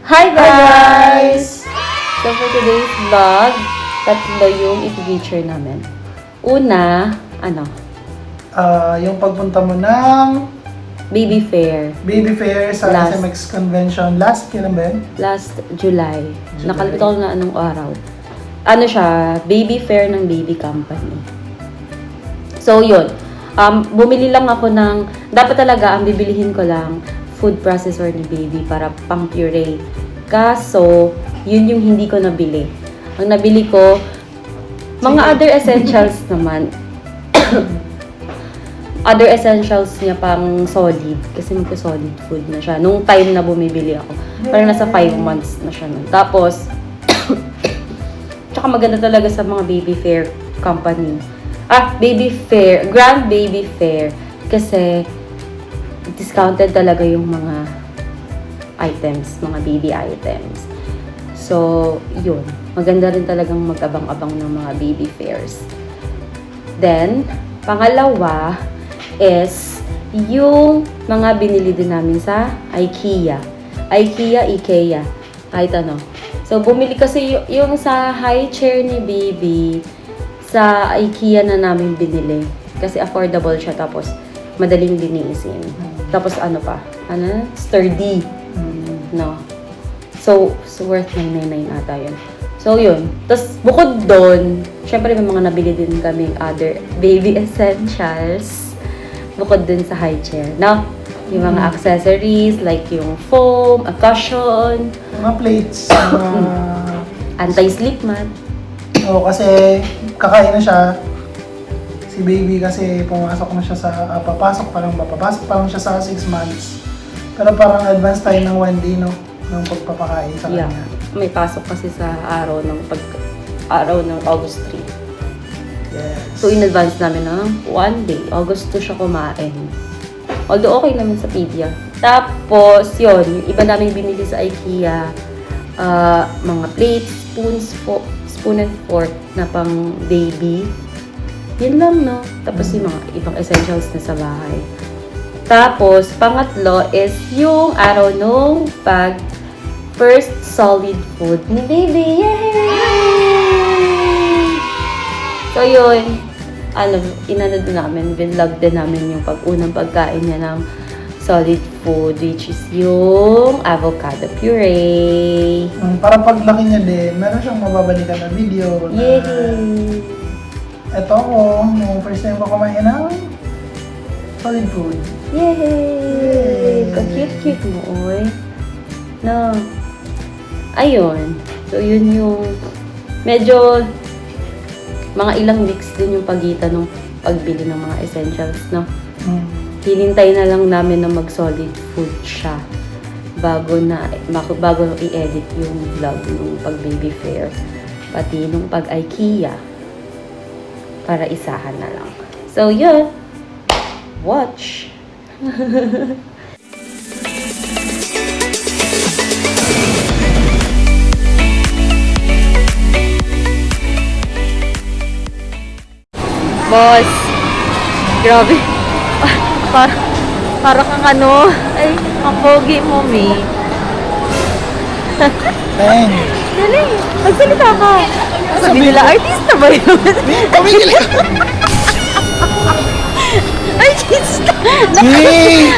Hi guys! So for today's vlog, tatlo yung i-feature namin. Una, Yung pagpunta mo ng baby fair. baby fair sa Last. SMX Convention. Last, kailan ba yun? Last July. July. Nakalimutan ko na anong araw. Ano siya, baby fair ng baby company. So yun, bumili lang ako ng, dapat talaga ang bibilihin ko lang, food processor ni baby para pang puree. Kaso, yun yung hindi ko nabili. Ang nabili ko, mga other essentials naman. Other essentials niya pang solid. Kasi magka-solid food na siya. Nung time na bumibili ako. Parang nasa 5 months na siya nun. Tapos, tsaka maganda talaga sa mga baby fair company. Baby fair. Grand baby fair. Kasi, discounted talaga yung mga items. Mga baby items. So, yun. Maganda rin talagang mag-abang-abang ng mga baby fairs. Then, pangalawa is yung mga binili din namin sa IKEA. IKEA. Kahit ano. So, bumili kasi yung sa high chair ni baby sa IKEA na namin binili. Kasi affordable siya. Tapos, madaling linisin. Tapos, sturdy. No. So worth 999 ata yun. So, yun. Tapos, bukod doon, syempre may mga nabili din kaming other baby essentials. Bukod dun sa high chair. Now, yung mga accessories, like yung foam, a cushion, Mga plates. anti-slip mat. Kasi kakain na siya. Si baby kasi papasok pa lang siya sa 6 months. Pero parang advance tayo ng 1 day, no? Ng pagpapakain sa Yeah. kanya. May pasok kasi sa araw ng August 3. Yes. So, in advance namin ng 1 day. August 2 siya kumain. Although, okay naman sa pedia. Tapos, yun. Yung iba namin binili sa IKEA. Mga plates, spoon and fork na pang baby. Yun lang, no? Tapos, yung mga ibang essentials na sa bahay. Tapos, pangatlo is yung araw nung first solid food ni baby. Yay! So, yun. Binlog din namin yung unang pagkain niya ng solid food, which is yung avocado puree. Para paglaki niya din, meron siyang mababalikan na video na Yay! eto ako, nung first time ko kumain ng solid food. Yay! Ka-cute-cute mo, oy. No. Ayun. So, yun yung medyo mga ilang weeks din yung pagitan ng pagbili ng mga essentials, no? Hinintay na lang namin na mag-solid food siya bago i-edit yung vlog nung pag-baby fair. Pati nung pag-IKEA para isahan na lang. So, yun. Watch! Boss, grabe. Para kang ay, ang pogi mo, Mi. Dang! Dali, magsalita ka. Sabi nila, artista ba yun? Pumigil ka! Artista! Hey!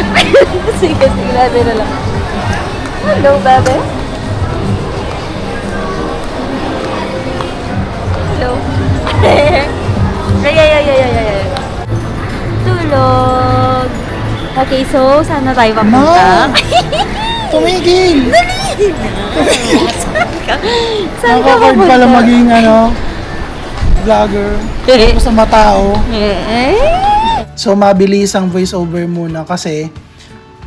Sige, natin na lang. Hello, bebe. Hello. Ay. Tulog. Okay, so, saan na tayo papunta? Tumigil! Saan ka Nakaka-hard papunta? pala maging vlogger. Tapos sa matao. So, mabilis ang voiceover muna kasi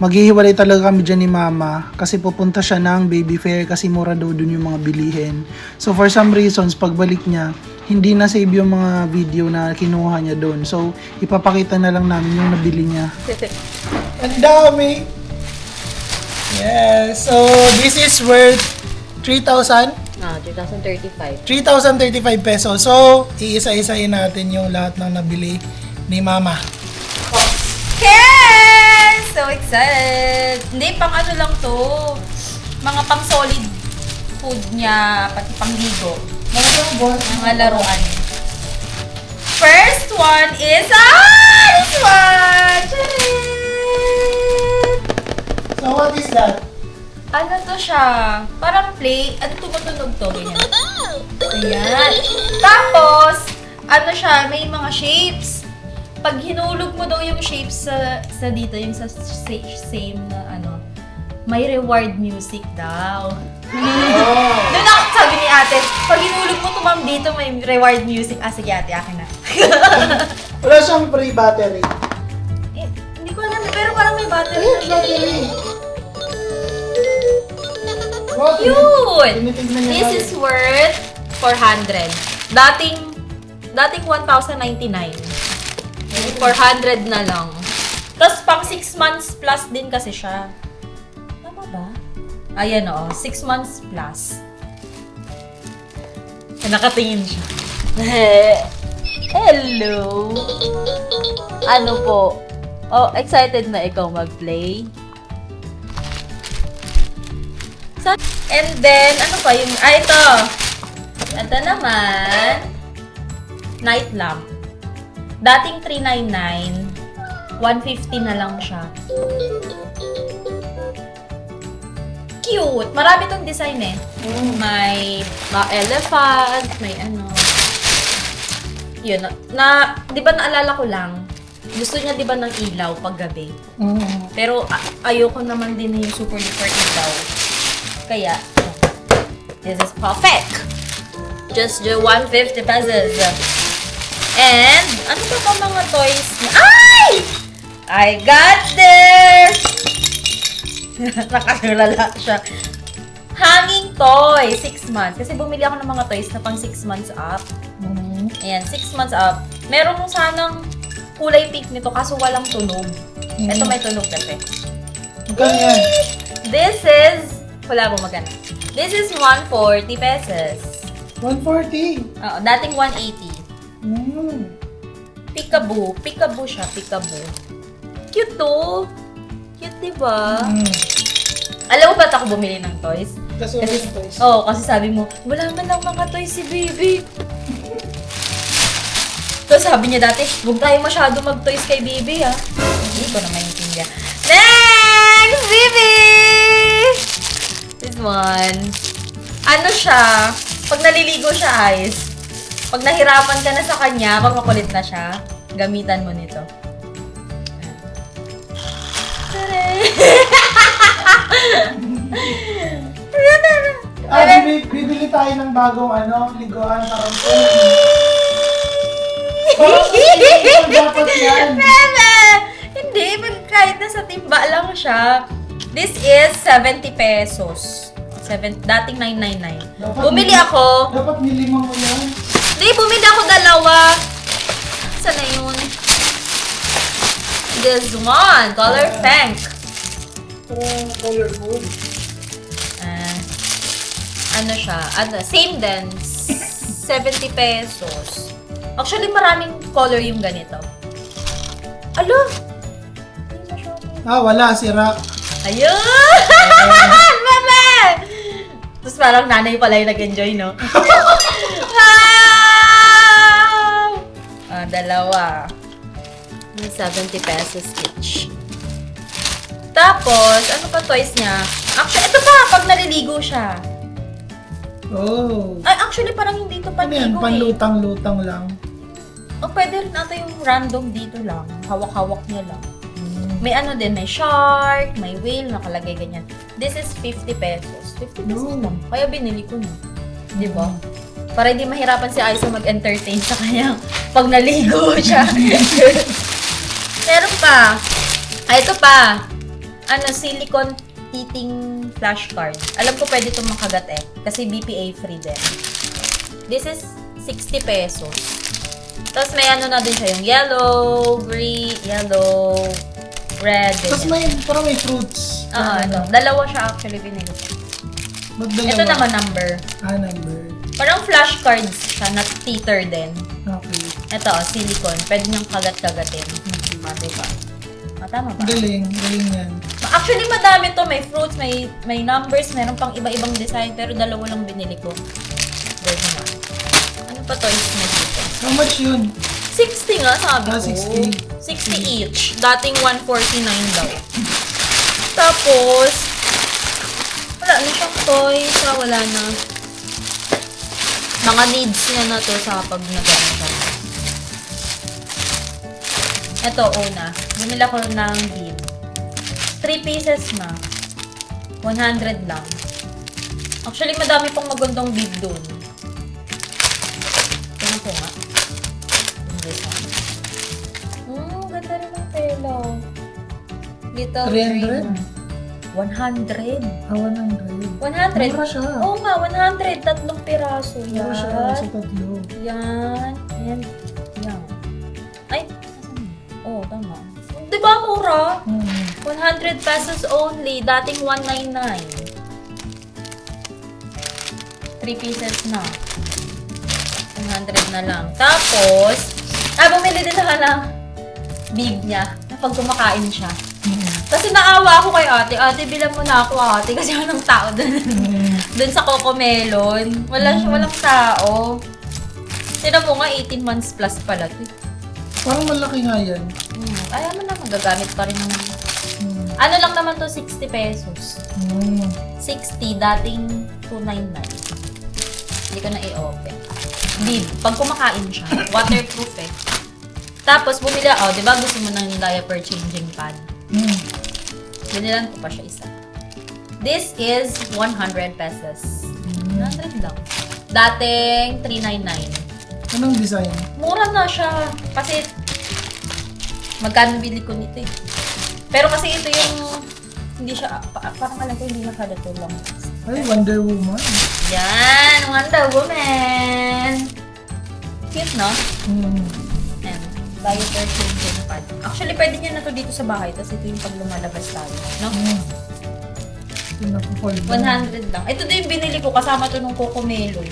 maghihiwalay talaga kami dyan ni Mama kasi pupunta siya ng baby fair kasi mura daw dun yung mga bilihin. So, for some reasons, pagbalik niya, hindi na save yung mga video na kinuha niya doon. So, ipapakita na lang namin yung nabili niya. Ang dami! Yes! So, this is worth 3,000? 2035. 3,035 pesos. So, iisa-isahin natin yung lahat ng nabili ni Mama. Okay! So excited! Hindi, pang ano lang to. mga pang solid food niya, pati pangligo. Mga laruan. First one is, this one! Charin! So what is that? Ano to siya? Parang play. Ano tumutunog to? Ganyan. Ayan. Tapos, ano siya, may mga shapes. Pag hinulog mo daw yung shapes sa dito, yung sa same na ano, may reward music daw. Doon ako sabi ni ate, pag hinulog mo to ma'am dito, may reward music. Ah, sige ate, akin na. Wala siyang free battery. Hindi ko alam, pero parang may battery. Battery! What? Cute! Tinitignan niya This natin. is worth 400. Dating 1,099. 400 na lang. Tapos pang 6 months plus din kasi siya. Tama ba? Ayan o, 6 months plus. Nakatingin siya. Hello! Ano po? Oh, excited na ikaw mag-play? And then, ano pa yung... ito! Ito naman, night lamp. Dating 399, 150 na lang siya. Cute! Marami tong design eh. May elephant, may ano. Yun, di ba naalala ko lang, gusto niya di ba ng ilaw pag gabi. Pero ayoko naman din yung super duper ilaw. Kaya, this is perfect! Just 150 pesos. And, ano ba pa mga toys niya? Ay! I got this! Nakakalala siya. Hanging toy, 6 months. Kasi bumili ako ng mga toys na pang 6 months up. Ayan, 6 months up. Meron sanang kulay pink nito kaso walang tunog. Ito may tunog kasi. Magkano yan? This is... Wala mo magana. This is 140 pesos. 140. Oo, dating 180. Peekaboo. Peekaboo siya, peekaboo. Cute to. Cute, diba? Alam mo ba't ako bumili ng toys? Kasi wala siyang toys. Kasi sabi mo, wala man lang mga toys si baby. So sabi niya dati, huwag tayo masyado mag-toys kay baby ha. Hindi ko na maintindihan. Next! Baby! This one. Ano siya? Pag naliligo siya, eyes. Pag nahirapan ka na sa kanya, pag makulit na siya, gamitan mo nito. Bibili tayo ng bagong liguan parang dapat yan. Hindi, kahit nasa timba lang siya. This is 70 pesos. Dating 999. Bumili ako. Dapat nilima mo yan. Hindi, bumili ako dalawa. Saan na yun? This one, color pink. Parang colorful. Ano siya? Same din. 70 pesos. Actually, maraming color yung ganito. Alo! Wala. Sira. Ayun! Mama! Tapos parang nanay pala yung nag-enjoy, no? Wow! Dalawa. 70 pesos each. Tapos, ano pa toys niya? Actually, ito pa, pag naliligo siya. Oh. Ay, actually, parang hindi ito Ano yan? panligo Panlutang-lutang lang. O, pwede rin ata yung random dito lang. Hawak-hawak niya lang. May ano din, may shark, may whale, nakalagay ganyan. This is 50 pesos. 50 pesos lang. Kaya binili ko na. Di ba? Para hindi mahirapan si Aiza mag-entertain sa kanya pag naligo siya. Meron pa. Ito pa. Silicone heating flashcard. Alam ko pwede itong makagat eh. Kasi BPA free din. This is 60 pesos. Tapos may na din siya yung yellow, green, yellow, red, Tapos parang may fruits. Dalawa siya actually binili ko. Magdalawa. Ito naman number. Number. Parang flashcards siya, na teeter din. Okay. Ito, silicone. Pwede niyang kagat-kagatin. Diba? Tama ba? Galing. Galing yan. Actually, madami to. May fruits, may numbers, meron pang iba-ibang design. Pero dalawa lang binili ko. There's one. Ano pa toys na dito? How much yun? 60 nga, sabi ko. 60. 60 each. Dating 149 daw. Tapos, wala na siyang toys. Wala na. Mga needs niya na to sa pag nag-ano. Ito, una. Bumila ko ng bead. 3 pieces na. 100 lang. Actually, madami pang magandang bead doon. Tingnan ko nga. Ganda rin ang tela. Little 300? 100. 100. 100? Mura siya. Oo nga, 100. 3 piraso. Mura siya sa tatlo. Yan. Yan. Yan. Ay, asan? Oo, tama. Diba mura? 100 pesos only. Dating 199. 3 pieces na. 100 na lang. Tapos, bumili din ako ng bib niya na pag kumakain siya. Kasi naawa ako kay ate. Ate, bilang mo na ako ate. Kasi walang tao dun. Dun sa Cocomelon. Walang tao. Tinan mo nga, 18 months plus pala. Parang malaki nga yan. Ayaw mo na, magagamit pa rin naman. Ano lang naman to, 60 pesos. 60, dating 299. Hindi ko na i-open. Bib, pag kumakain siya, waterproof eh. Tapos bumili ako, di ba gusto mo ng diaper changing pad? Binilan ko pa siya isa. This is 100 pesos. 100 lang. Dating 399. Anong design? Mura na siya. Kasi, magkano bili ko nito eh. Pero kasi ito yung, hindi siya, parang alam ko hindi nakadato lang. Ay, Wonder Woman. Yan! Wonder Woman! Cute, no? Ayan. Diaper changing pad. Actually, pwede niya na to dito sa bahay. Tapos ito yung pag lumalabas tayo. No? 100 lang. Ito din yung binili ko. Kasama to nung Cocomelon.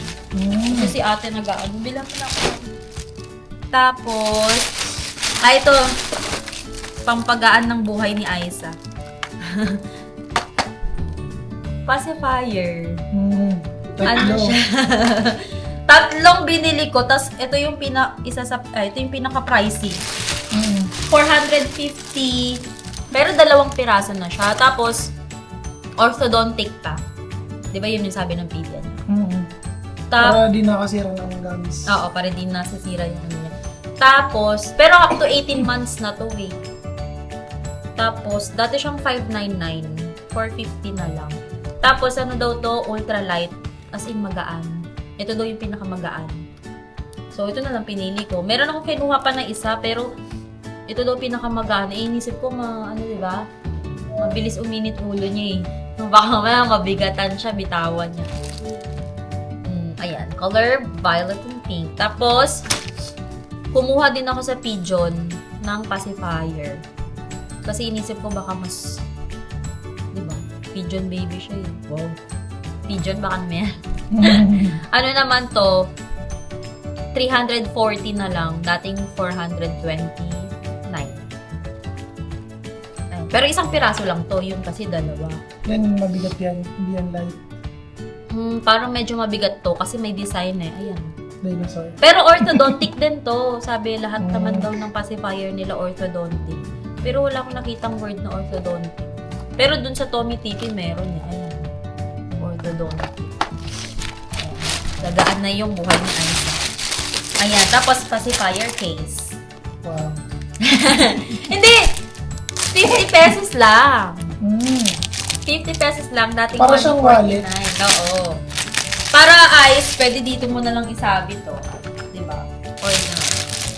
Kasi si ate nag-aano. Bilang ko na ako. Tapos, ito. Pampagaan ng buhay ni Aiza. Pacifier. Ano siya? Tatlong binili ko, tas ito yung ito yung pinaka-pricey. 450. Pero 2 piraso na siya. Tapos orthodontic pa. 'Di ba yun yung sabi ng video niya? Para di nakasira ng gamis. Oo, para di nasisira yung ano niya. Tapos, pero up to 18 months na to eh. Tapos, dati siyang 599. 450 na lang. Tapos, ano daw to? Ultralight. As in, magaan. Ito daw yung pinakamagaan. So, ito na lang pinili ko. Meron akong kinuha pa na isa, pero ito daw pinakamagaan. Inisip ko, ano diba? Mabilis uminit ulo niya eh. Baka mabigatan siya, bitawan niya. Ayan. Color violet and pink. Tapos, kumuha din ako sa Pigeon ng pacifier. Kasi inisip ko baka mas, diba? Pigeon baby siya eh. Wow. Pigeon, baka naman. Ano naman to, 340 na lang, dating 429. Ayun. Pero isang piraso lang to, yun kasi dalawa. Yan, mabigat yan. Hindi yan light. Parang medyo mabigat to kasi may design eh. Ayan. Dinosaur. Pero orthodontic din to. Sabi, lahat naman daw ng pacifier nila orthodontic. Pero wala akong nakitang word na orthodontic. Pero dun sa Tommy TV meron niya. Ayan. Orthodontic. Gagaan na yung buhay ni Aiza. Ayan, tapos pacifier case. Wow. Hindi! 50 pesos lang. 50 pesos lang, dating Para siyang 149. wallet. Oo. Para eyes, pwede dito mo na lang isabi to. Diba? Or no.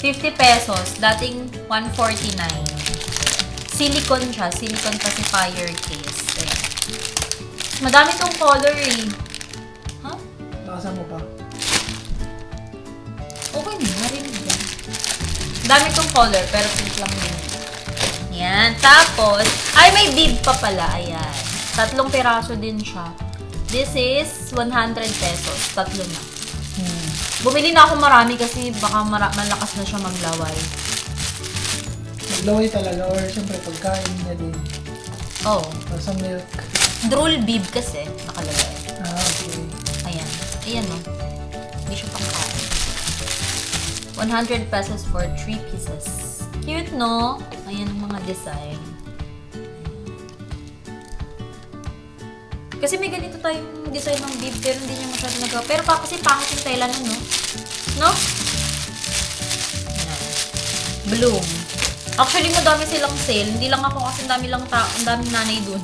50 pesos, dating 149. Silicone siya, silicone pacifier case. Ayan. Madami tong color eh. Nakasan mo pa. Okay na, narinig yan. Dami tong color, pero pink lang din. Yan. Tapos, ay may bead pa pala. Ayan. 3 piraso din siya. This is 100 pesos. 3 na. Bumili na ako marami kasi baka malakas na siya maglaway. Maglaway talaga or syempre pagkain niya din. Oh, Sa milk. drool bib kasi, nakalagay. Okay. Ayan. Ayan, no? Hindi siya pangkain. 100 pesos for 3 pieces. Cute, no? Ayan ang mga design. Kasi may ganito tayong design ng bib, pero hindi niya masyado nagawa. Pero kasi pangit yung tela nun, no? No? Ayan. Bloom. Actually, madami silang sale. Hindi lang ako kasi ang daming nanay dun.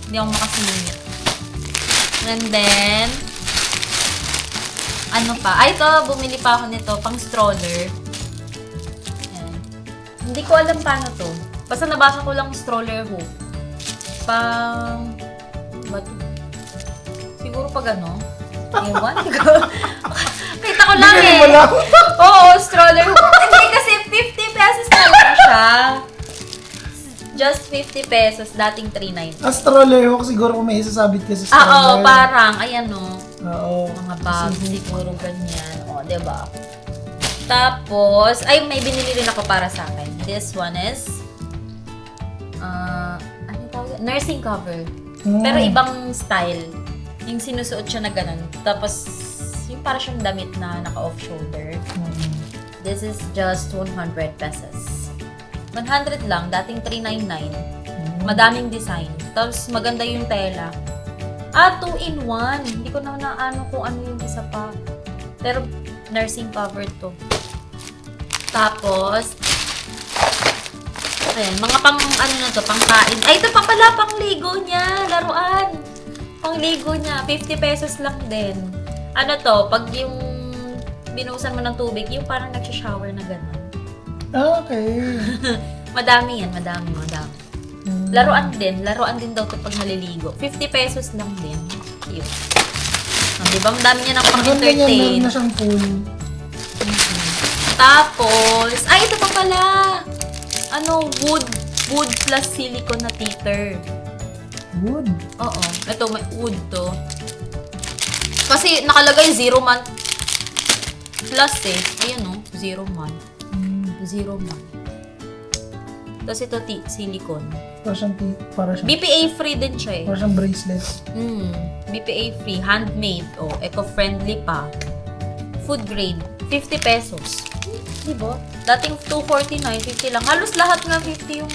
Hindi ako makasingit. And then, ano pa? Ay, ito, bumili pa ako nito, pang stroller. Ayan. Hindi ko alam paano to. Basta nabasa ko lang stroller hook. Pang... Ba to? Siguro pag ano? Ewan ko. Kita ko lang eh. Oo, stroller hook. Hindi kasi 50 pesos na lang siya. Just 50 pesos, dating 3.90. Stroller hook siguro kung may isasabit ka sa stroller. Oo, parang, ayan o. Oo. Mga bags, siguro ganyan. O, diba? Tapos, ay, may binili rin ako para sa akin. This one is, ano tawag? Nursing cover. Pero ibang style. Yung sinusuot siya na ganun. Tapos, yung para siyang damit na naka-off shoulder. This is just 100 pesos. 100 lang, dating 399. Madaming design. Tapos, maganda yung tela. 2-in-1. Hindi ko na ano kung ano yung isa pa. Pero, nursing cover to. Tapos, ayan, mga pang ano na to, pang kain. Ay, ito pa pala, pang ligo niya. Laruan. Pang ligo niya. 50 pesos lang din. Ano to, pag yung binuhusan mo ng tubig, yung parang nagsha-shower na gano'n. Okay. Madami yan, madami. Laruan din daw to pag naliligo. 50 pesos lang din. Cute. Di ba, madami niya ng pang-entertain. Meron na siyang pool. Tapos, ay, ito pa pala. Ano, wood plus silicone na teeter. Wood? Oo. Ito, may wood to. Kasi nakalagay 0 month plus eh. Ayan o, 0 month. 0 month. Tapos ito, silicone. Para siyang BPA free din siya eh. para siyang bracelet. BPA free, handmade, eco-friendly pa. Food grade, 50 pesos. Diba? Dating 249, 50 lang. Halos lahat nga 50 yung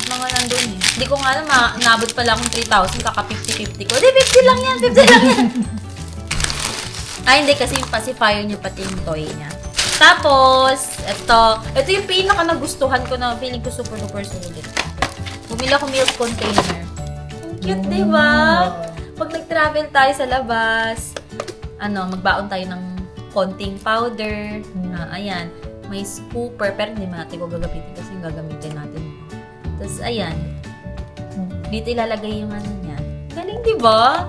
mga nandun eh. Hindi ko nga alam, naabot pala akong 3,000, kaka 50-50 ko. Di, 50 lang yan, 50 lang yan. Ay, hindi, kasi yung pacifier niya, pati yung toy niya. Tapos, ito yung pinaka nagustuhan ko na feeling ko super sulit. Bumili ako milk container. Ang cute, di ba? Pag nag-travel tayo sa labas, magbaon tayo ng konting powder. Ayan, may scooper, pero hindi natin ko gagamitin kasi yung gagamitin natin. Tapos, ayan. Dito ilalagay yung ano niya. Galing, di ba?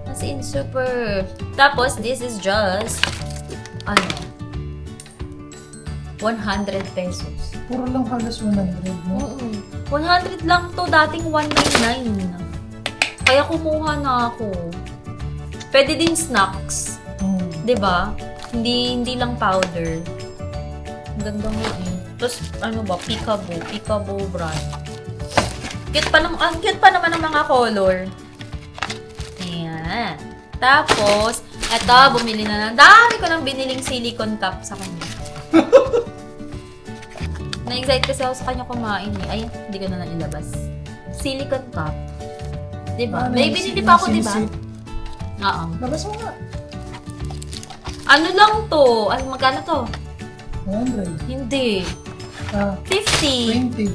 As in, super. Tapos, this is just, 100 pesos. Puro lang halos 100, no? 100 lang to, dating 199. Kaya kumuha na ako. Pwede din snacks. 'Di ba? Hindi lang powder. Ang ganda mo eh. Tapos Peekaboo brand. Cute pa naman ang mga color. Ayan. Tapos, eto, bumili na. Dami ko nang biniling silicone cup sa kanya. Na-excite kasi ako sa kanya kumain eh. Ay, hindi ko na ilabas. Silicone cup. Diba? May binili pa ako, diba? Oo. Labas mo nga. Ano lang to? Ay, magkano to? 100. Hindi. 50. 20.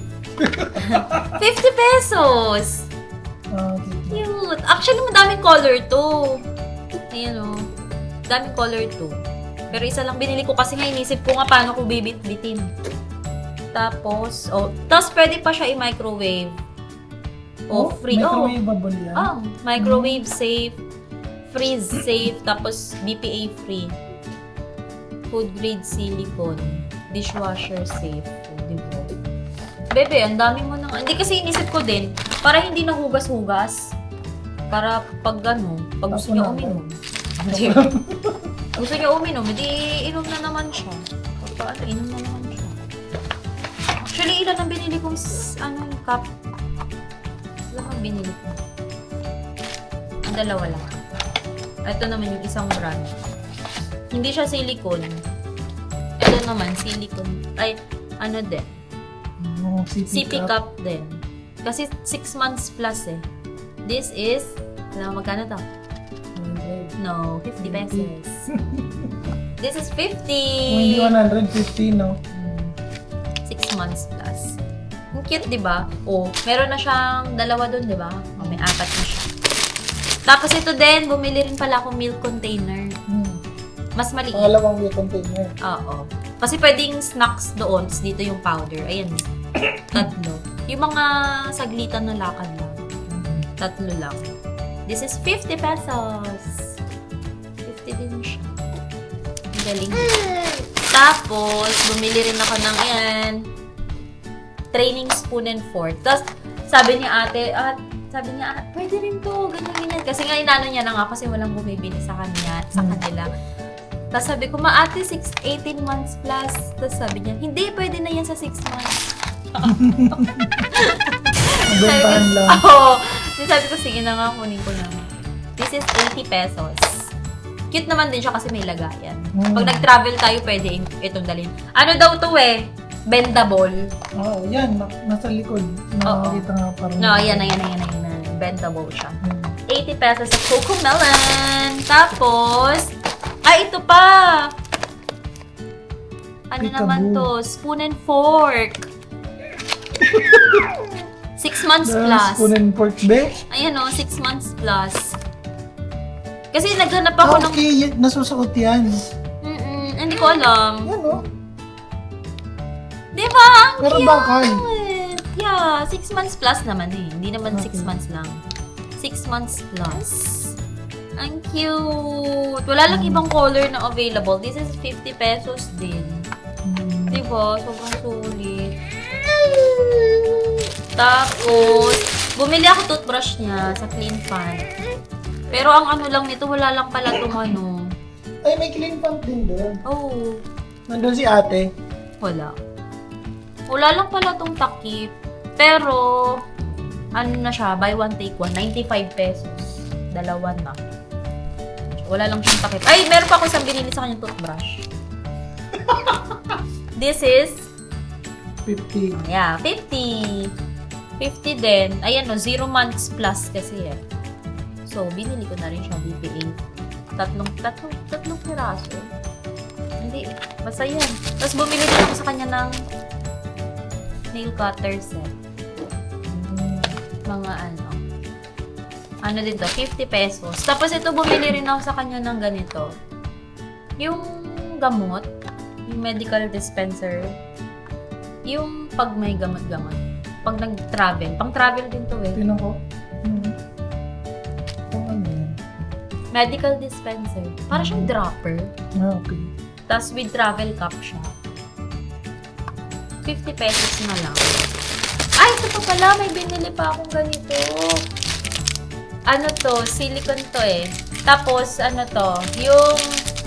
50 pesos. Okay. Cute. Actually, madaming color to. Ayan o. Daming color to. Pero isa lang binili ko kasi nga inisip ko nga paano ko bibit-bitin. Tapos, tapos pwede pa siya i-microwave. Free. Microwavable yan. Microwave safe, freeze safe, tapos BPA free. Food grade silicone, dishwasher safe. Diba? Bebe, ang dami mo nang... Hindi kasi inisip ko din, para hindi nahugas-hugas. Para pag gusto niya uminom. Gusto niya uminom, hindi inom na naman siya. Inom na naman siya. Actually, ilan ang binili kong cup? binili ko. Ang dalawa lang. Ito naman yung isang brand. Hindi siya silicone. Ito naman, silicone. Ay, ano din. Oh, CP cup din. Kasi 6 months plus eh. This is, alam mo magkano to? No, 50 pesos. This is 50. Hindi 150, no? 6 months plus. Ang cute, di ba? Oh, meron na siyang dalawa doon, di ba? Oh, may 4 na siya. Tapos ito din, bumili rin pala akong milk container. Mas maliit. Pangalawang milk container. Oo. Kasi pwedeng snacks doon, tapos dito yung powder. Ayan. Tatlo. Yung mga saglitan na lakad lang. Tatlo lang. This is 50 pesos. 50 din siya. Ang galing. Tapos, bumili rin ako ng ayan, training spoon and fork. Tapos, sabi ni ate, pwede rin to, ganyan. Kasi nga, inano niya na nga kasi walang bumibili sa kanila. Tapos sabi ko, ate, 18 months plus. Tapos sabi niya, hindi, pwede na yan sa 6 months. Bentahan lang. Oo. Sabi ko, sige na nga, kunin ko na. This is 80 pesos. Cute naman din siya kasi may lagayan. Pag nag-travel tayo, pwede itong dalhin. Ano daw to eh? Bendable. Oo, yan. Nasa likod. Nakakita nga parang... No, yan na. Bendable siya. 80 pesos sa Coco Melon. Tapos, ito pa! Ano Peekaboo. naman to? Spoon and fork. 6 months plus. Spoon and fork, be? Ayan o, 6 months plus. Kasi naghanap ako ng... Okay, nasusuot yan. Hindi ko alam. Yan, oh. Diba? Ang Pero cute! bakal. Yeah, 6 months plus naman eh. Hindi naman Okay. 6 months lang. 6 months plus. Ang cute! Wala lang ibang color na available. This is 50 pesos din. Diba? Sobrang sulit. Tapos, bumili ako toothbrush niya sa Clean Fan. Pero ang ano lang nito, wala lang pala itong ano. Ay, may clean pump din doon. Oh, Nandun si ate. wala. Wala lang pala itong takip. Pero, ano na siya, buy one take one, 95 pesos. Dalawa na. Wala lang siyang takip. Ay, meron pa ako isang binili sa kanyang toothbrush. This is, 50. yeah, 50. 50 din. Ayan o, 0 months plus kasi eh. So, binili ko na rin siya BPA. Tatlong piraso. Hindi, basta yan. Tapos bumili din ako sa kanya ng nail cutter set. Mga ano din to, 50 pesos. Tapos ito, bumili rin ako sa kanya ng ganito. Yung gamot, yung medical dispenser, yung pag may gamot-gamot. Pag nag-travel, pang-travel din to eh. Tinan ko. Ano yan? Medical dispenser. Para siyang dropper. Okay. Tapos with travel cup siya. 50 pesos na lang. Ay, ito pa pala. May binili pa akong ganito. Ano to? Silicone to eh. Tapos, ano to? Yung...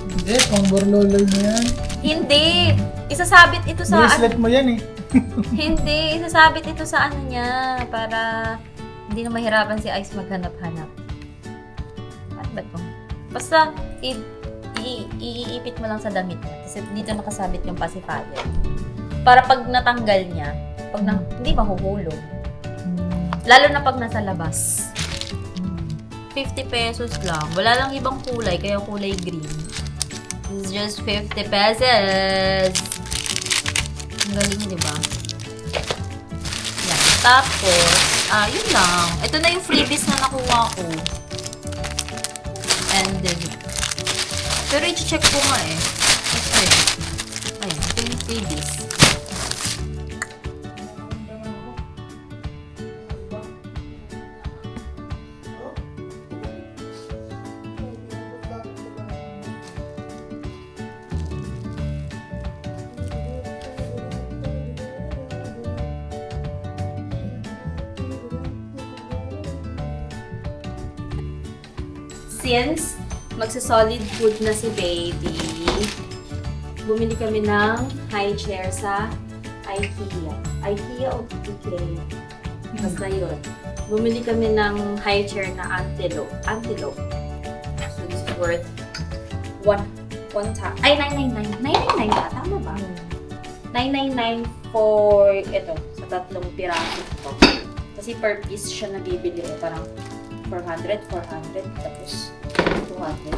Hindi, pang borloloy mo yan. Hindi! Isasabit ito sa... Bracelet mo yan eh. Hindi! Isasabit ito sa ano niya. Para hindi na mahirapan si Ice maghanap-hanap. Ano ba ito? Basta, iipit mo lang sa damit niya. Kasi dito nakasabit yung pacifier. Para pag natanggal niya, hindi mahuhulog. Lalo na pag nasa labas. 50 pesos lang. Wala lang ibang kulay, kaya kulay green. This is just 50 pesos. Ang galing, di ba? Yan. Tapos, yun lang. Ito na yung freebies na nakuha ko. And then, pero i-check ko nga eh. Okay. Ayun, ito yung freebies. Since magsa-solid food na si baby, bumili kami ng high chair sa IKEA. IKEA o IKEA? Basta yun. bumili kami ng high chair na antelope. So, this is worth 999. 999 ba? Tama ba? 999 for ito, sa tatlong piraso ito. Kasi per piece siya nabibili eh. Parang 400, tapos 200.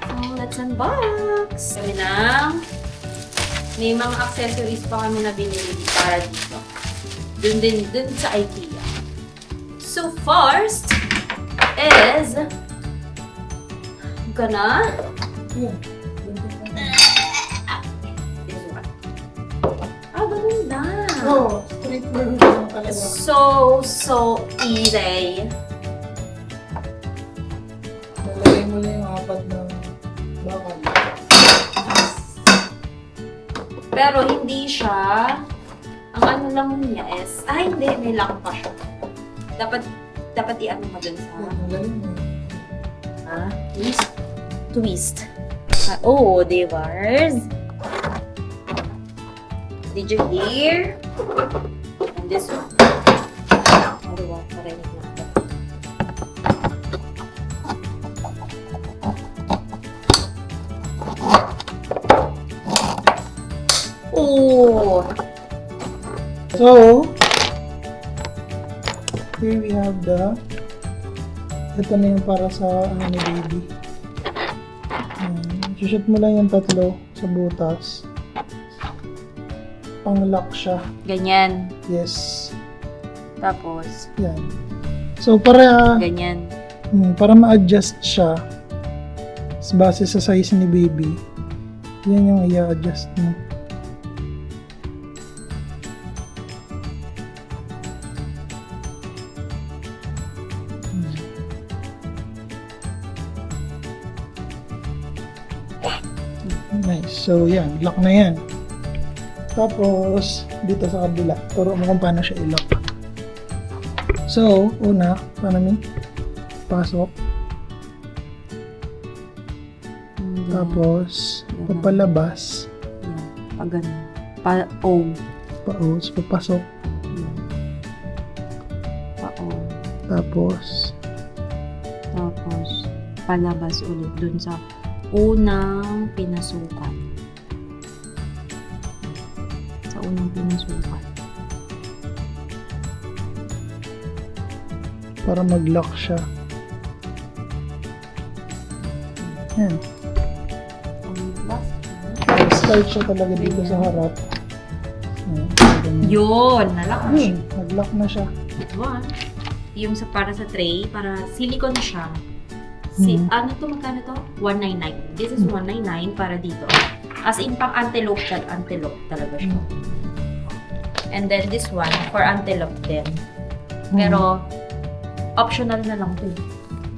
So, let's unbox! May mga accessories pa kami na binili para dito. Dun sa IKEA. So, first is gonna this one. Ganun na. Oh, straight version talaga. So easy. Nalagay mo lang yung 4 na bakal. Pero hindi siya, ang ano lang niya is, hindi, may lock pa siya. Dapat i-ano mo dun sa, Ang galing mo. twist. Divers. Did you hear? And this one. Diba? Parinig natin. Oh! So, here we have ito na yung para sa ni baby. Shoot mo lang yung 3 sa butas. Pang-lock siya. Ganyan. Yes. Tapos, Yan. So, para ganyan. ma-adjust siya base sa size ni baby, yan yung i-adjust mo. Nice. So, yan. Lock na yan. Tapos, dito sa kabila. Turo mo kung paano siya i-lock. So, una, paano pasok. Tapos, papalabas. Pag ganun. Pa-O. Paos, papasok. Pa-O. Tapos, palabas ulit dun sa unang pinasukan. Sa unang pinasukan. para mag-lock siya. Yan. Start siya talaga dito sa harap. Yan. Ganun. Yun, nalock na siya. Nag-lock na siya. One. Yung sa, para sa tray, para silicone siya. Ano to, magkano to? 199. This is 199 para dito. As in, pang antelope siya. Antelope talaga siya. And then this one, for antelope din. Pero, optional na lang to.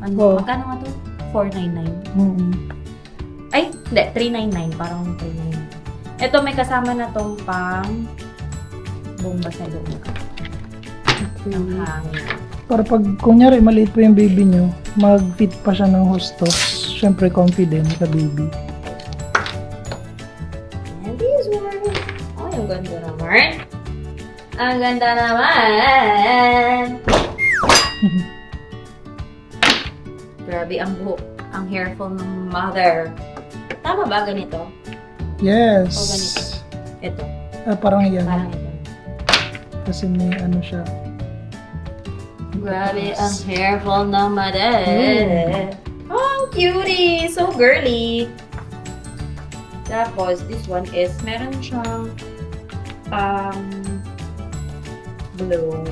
Ano, magkano nga to? 499. Ay, hindi, 399. Parang 399. Ito, may kasama na tong pang bomba sa loob. Ang hangin. Para pag, kunyari, maliit po yung baby nyo, mag-fit pa siya ng husto. Siyempre, confident ka, baby. And this one. Oh, yung ganda naman. Ang ganda naman. Grabe ang buhok. Ang hairful ng mother. Tama ba ganito? Yes. O ganito? Ito. Parang yan. Parang ito. Kasi may ano siya. Grabe ang hairful ng mother. Oh, cutie! So girly. Tapos, this one is, meron siyang blue.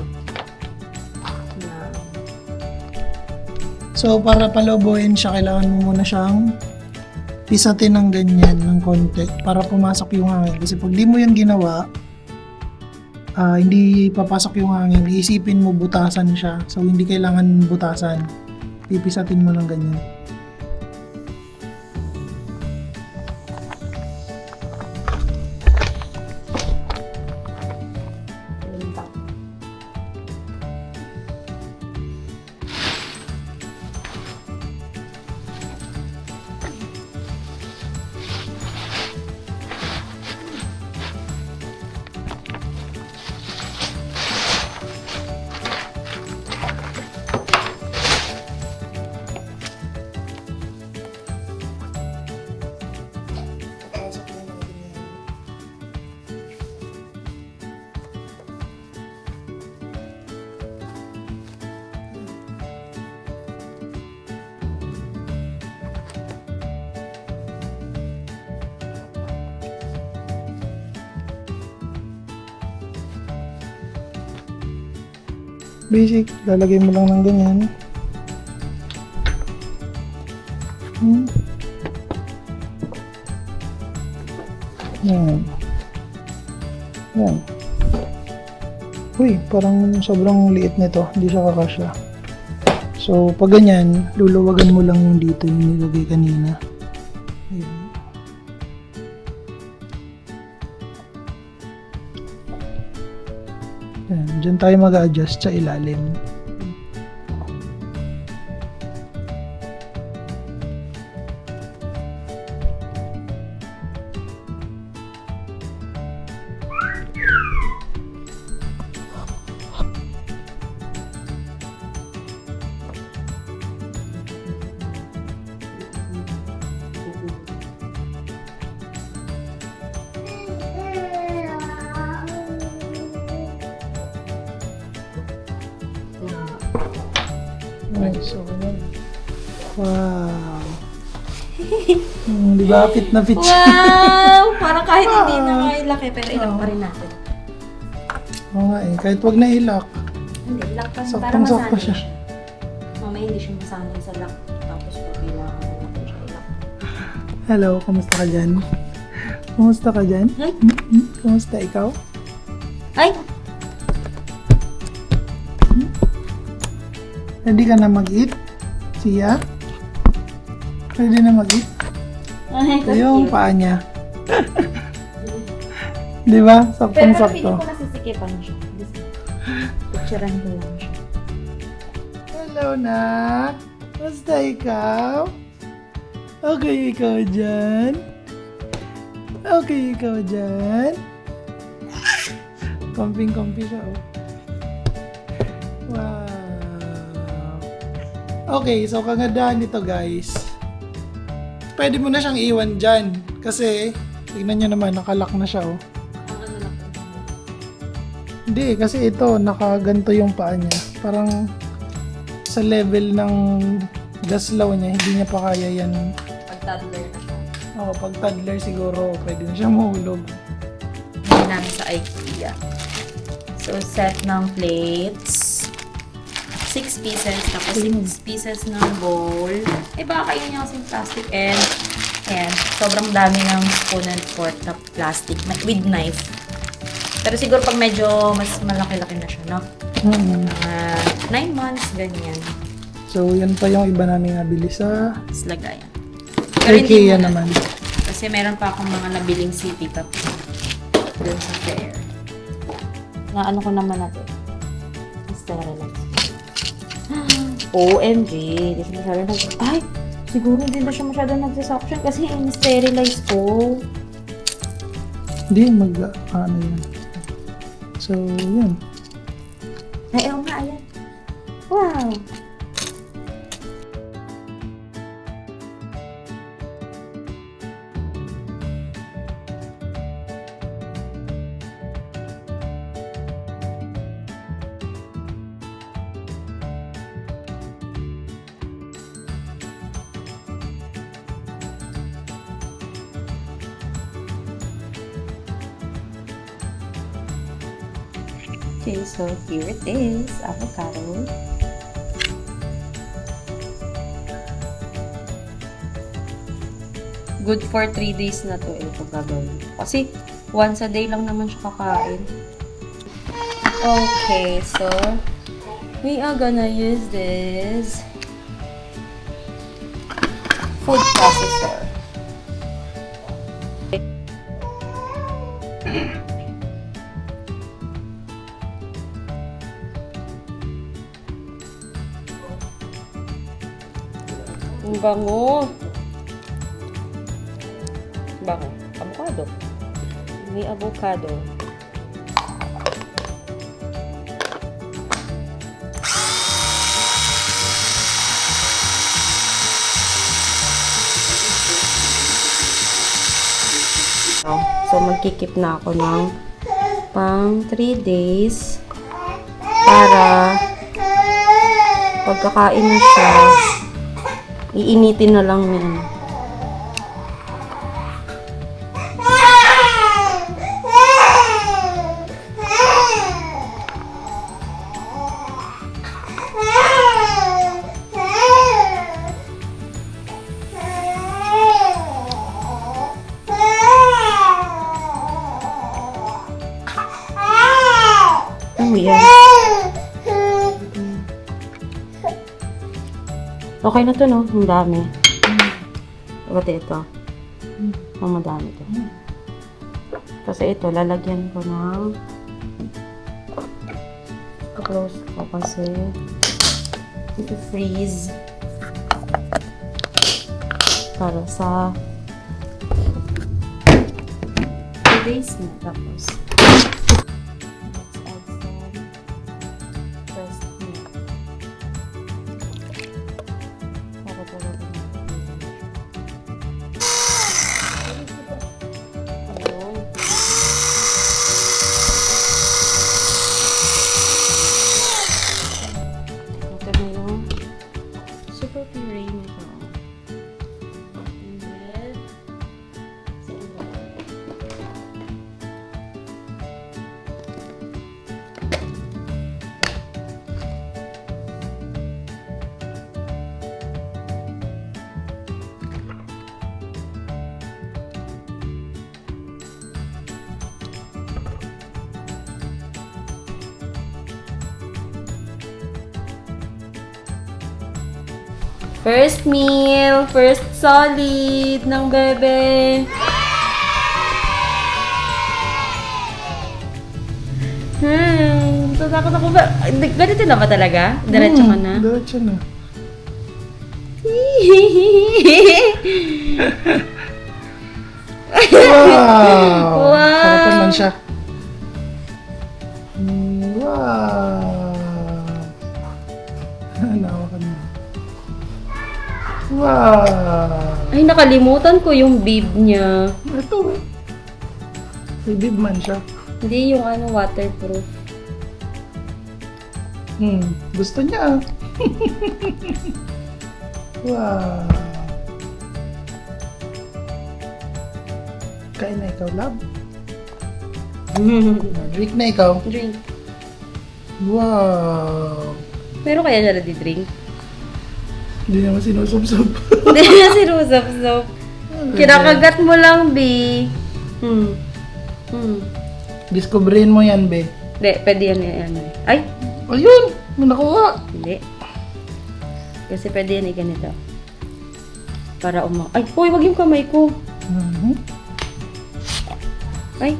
So, para palobohin siya, kailangan mo muna siyang pisatin ng ganyan, ng konti, para pumasok yung hangin. Kasi pag di mo yun ginawa, hindi papasok yung hangin. Iisipin mo butasan siya. So, hindi kailangan butasan. Pipisatin mo ng ganyan. Basic. Lalagay mo lang ng ganyan. Yan. Yan. Uy, parang sobrang liit nito. Hindi siya kakasya. So, pag ganyan, luluwagan mo lang yung dito yung nilagay kanina. Ayan. Ayan. Diyan tayo mag-adjust sa ilalim. Okay, so, ayan. Wow. Di ba? Fit na fit siya. Wow! Parang kahit hindi na laki, pero ilang pa rin natin. Oo nga eh. Kahit wag na ilak. Hindi, lock pa para Saktong-sakto masanay siya. siya. Mamaya hindi siya masanay sa lock. Tapos pag kailangan natin siya i-lock. Hello, kamusta ka dyan? Kamusta ka dyan? Hi. Kamusta ikaw? Ay! Ready ka na mag-eat? Siya? Ready na mag-eat? Ay, Ito yung paa niya. Di ba? pero Saktong-sakto. feeling ko nasisikipan siya. Picturean ko lang siya. Hello, Nak. Kamusta ikaw? Okay, ikaw dyan? Okay, ikaw dyan? Komping-kompi siya, oh. Wow. Okay, so kagandahan nito, guys. Pwede mo na siyang iwan dyan. Kasi, tignan nyo naman, nakalak na siya, oh. Ang ano lang. Hindi, kasi ito, nakaganto yung paa niya. Parang sa level ng gaslaw niya, hindi niya pa kaya yan. Pag toddler na siya. Oo, pag toddler siguro, pwede na siya mahulog. Hindi namin sa IKEA. So, set ng plates. 6 pieces. Tapos 6 pieces ng bowl. Eh, baka kayo niya kasing plastic. And, ayan, sobrang dami ng spoon and fork na plastic with knife. Pero siguro pag medyo mas malaki-laki na siya, no? Mga 9 months, ganyan. So, yan pa yung iba namin nabili sa Tapos lagayan. Pero hindi IKEA muna. naman. Kasi meron pa akong mga nabiling city cup dun sa fair. Na ano ko naman natin. Sterilize. OMG! Hindi siya masyado ay! Siguro hindi na siya masyado nag-suction kasi in-sterilize ko. Hindi, ano yan. So, yun. Ay, ewan nga, ayan. Wow! Okay, so here it is, avocado. Good for 3 days na to ito gagawin. Kasi once a day lang naman siya kakain. Okay, so we are gonna use this food processor. Ang bango. Bango. Avocado. May avocado. So, magkikip na ako ng pang 3 days para pagkakain na siya, iinitin na lang yan. Okay na to, no? Ang dami. Pati ito. Ang madami to. Kasi ito, lalagyan ko ng close ko kasi freeze para sa 2 days na. Tapos let's add some fresh milk para talaga ayun. Ito na yung super puree nito. And then, first meal, first solid ng bebe. Tatakot ako ba? Ganito na ba talaga? Diretso ka na? Diretso na. Wow! Wow! Sarap naman siya. Wow! Nawakan mo. Wow! Ay, nakalimutan ko yung bib niya. Ito. May bib man siya. Hindi yung ano, waterproof. Gusto niya. Wow! Kain na ikaw, love. Drink na ikaw. Drink. Wow! Meron kaya niya drink? Hindi naman sinusubsob. Hindi na sinusap-sap. Kinakagat mo lang, B. Discoverin mo yan, be. Hindi, pwede yan. Ay! Ayun! May nakuha! Hindi. Kasi pwede yan ganito. Para Ay, hoy, wag yung kamay ko. Ay.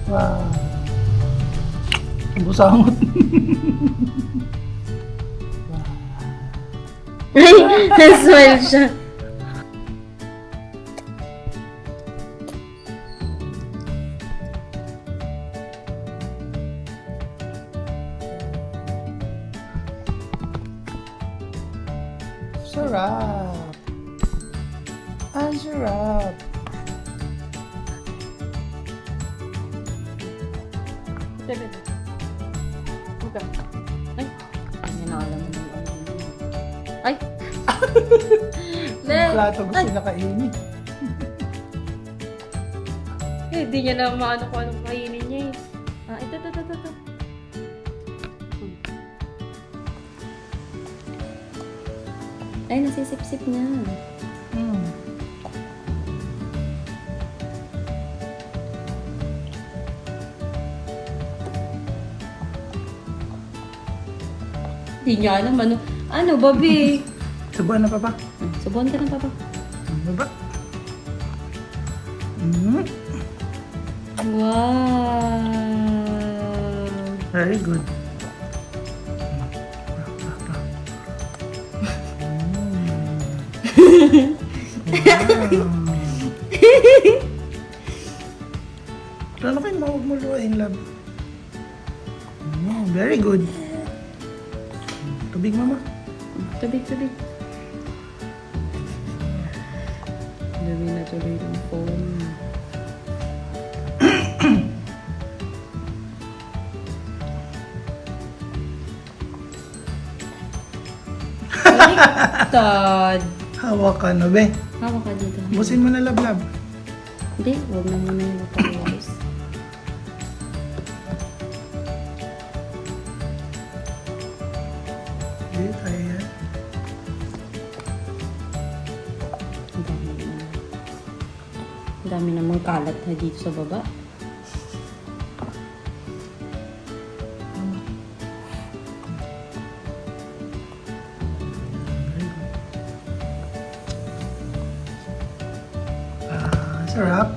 Wow! Busangot. Ay, na-smile siya. Sarap! Ang sarap! Ay, hindi na alam mo yung ano. Ay! Ang plato gusto niya kainin. Hindi niya na maano kung anong kainin niya eh. Ito. Ay, nasisip-sip niya. Hindi niya alam ano, babi. Subuan na pa ba? Subuhan ka na, papa. Baba. Wow! Very good. Lalo kayo mawag mo luwain, love. Very good. Tubig, mama. Tubig. Dami na tuloy ng phone. Baliktad. Hawak ka na, be. Hawak ka dito. Busin mo na, love. Hindi, huwag na muna yung mapag-iwas. Hindi, kaya yan. Ang dami naman. Ang dami namang kalat na dito sa baba. Sarap.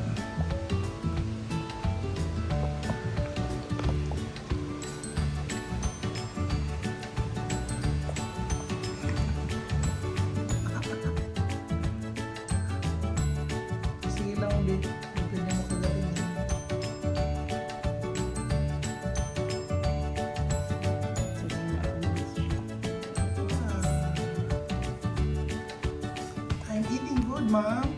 Sige lang ulit. Pwede mo kagaling yan. I'm eating good, ma'am.